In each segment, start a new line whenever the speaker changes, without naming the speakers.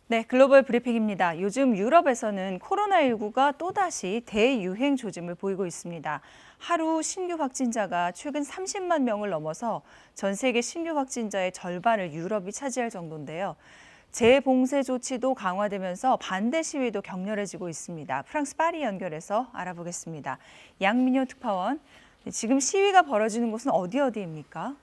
네, 글로벌 브리핑입니다. 요즘 유럽에서는 코로나19가 또다시 대유행 조짐을 보이고 있습니다. 하루 신규 확진자가 최근 30만 명을 넘어서 전 세계 신규 확진자의 절반을 유럽이 차지할 정도인데요. 재봉쇄 조치도 강화되면서 반대 시위도 격렬해지고 있습니다. 프랑스 파리 연결해서 알아보겠습니다. 양민효 특파원, 지금 시위가 벌어지는 곳은 어디입니까?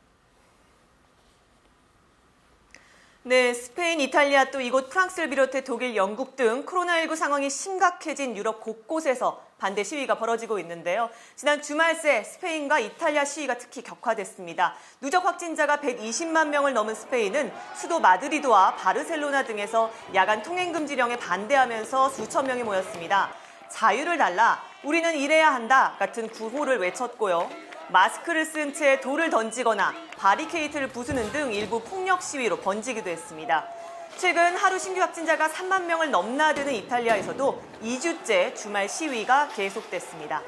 네, 스페인, 이탈리아 또 이곳 프랑스를 비롯해 독일, 영국 등 코로나19 상황이 심각해진 유럽 곳곳에서 반대 시위가 벌어지고 있는데요. 지난 주말 새 스페인과 이탈리아 시위가 특히 격화됐습니다. 누적 확진자가 120만 명을 넘은 스페인은 수도 마드리드와 바르셀로나 등에서 야간 통행 금지령에 반대하면서 수천 명이 모였습니다. 자유를 달라, 우리는 일해야 한다 같은 구호를 외쳤고요. 마스크를 쓴 채 돌을 던지거나 바리케이트를 부수는 등 일부 폭력 시위로 번지기도 했습니다. 최근 하루 신규 확진자가 3만 명을 넘나드는 이탈리아에서도 2주째 주말 시위가 계속됐습니다.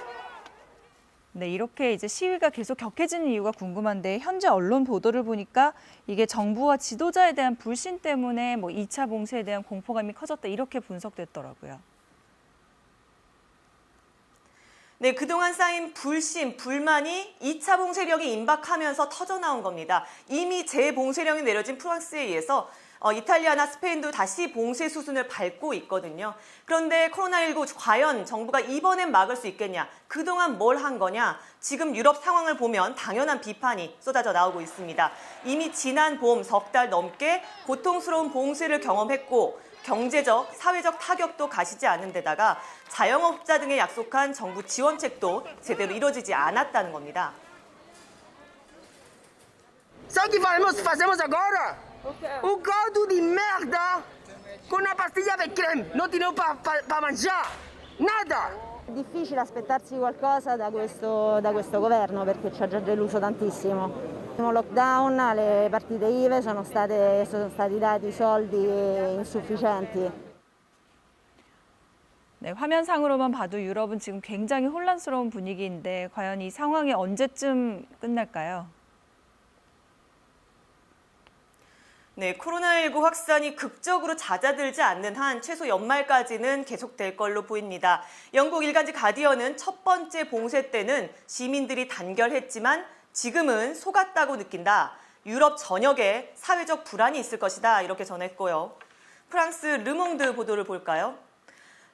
네, 이렇게 이제 시위가 계속 격해지는 이유가 궁금한데 현재 언론 보도를 보니까 이게 정부와 지도자에 대한 불신 때문에 2차 봉쇄에 대한 공포감이 커졌다 이렇게 분석됐더라고요.
네, 그동안 쌓인 불신, 불만이 2차 봉쇄령이 임박하면서 터져나온 겁니다. 이미 재봉쇄령이 내려진 프랑스에 의해서 이탈리아나 스페인도 다시 봉쇄 수순을 밟고 있거든요. 그런데 코로나19 과연 정부가 이번엔 막을 수 있겠냐? 그동안 뭘 한 거냐? 지금 유럽 상황을 보면 당연한 비판이 쏟아져 나오고 있습니다. 이미 지난 봄 석 달 넘게 고통스러운 봉쇄를 경험했고 경제적, 사회적 타격도 가시지 않은 데다가 자영업자 등에 약속한 정부 지원책도 제대로 이루어지지 않았다는 겁니다.
Sabe o que fazemos agora? Um caldo de merda com una pastiglia per creme. Non tinham para mangiare. Nada.
È difficile aspettarsi qualcosa da questo governo perché ci ha già deluso tantissimo. Il primo lockdown, alle partite IVA sono stati dati soldi insufficienti.
네, 화면상으로만 봐도 유럽은 지금 굉장히 혼란스러운 분위기인데 과연 이 상황이 언제쯤 끝날까요?
네, 코로나19 확산이 극적으로 잦아들지 않는 한 최소 연말까지는 계속될 걸로 보입니다. 영국 일간지 가디언은 첫 번째 봉쇄 때는 시민들이 단결했지만 지금은 속았다고 느낀다. 유럽 전역에 사회적 불안이 있을 것이다. 이렇게 전했고요. 프랑스 르몽드 보도를 볼까요?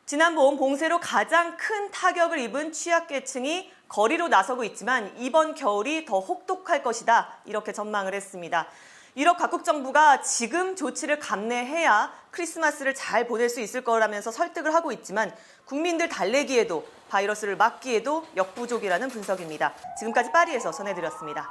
지난 봄 봉쇄로 가장 큰 타격을 입은 취약계층이 거리로 나서고 있지만 이번 겨울이 더 혹독할 것이다. 이렇게 전망을 했습니다. 유럽 각국 정부가 지금 조치를 감내해야 크리스마스를 잘 보낼 수 있을 거라면서 설득을 하고 있지만 국민들 달래기에도 바이러스를 막기에도 역부족이라는 분석입니다. 지금까지 파리에서 전해드렸습니다.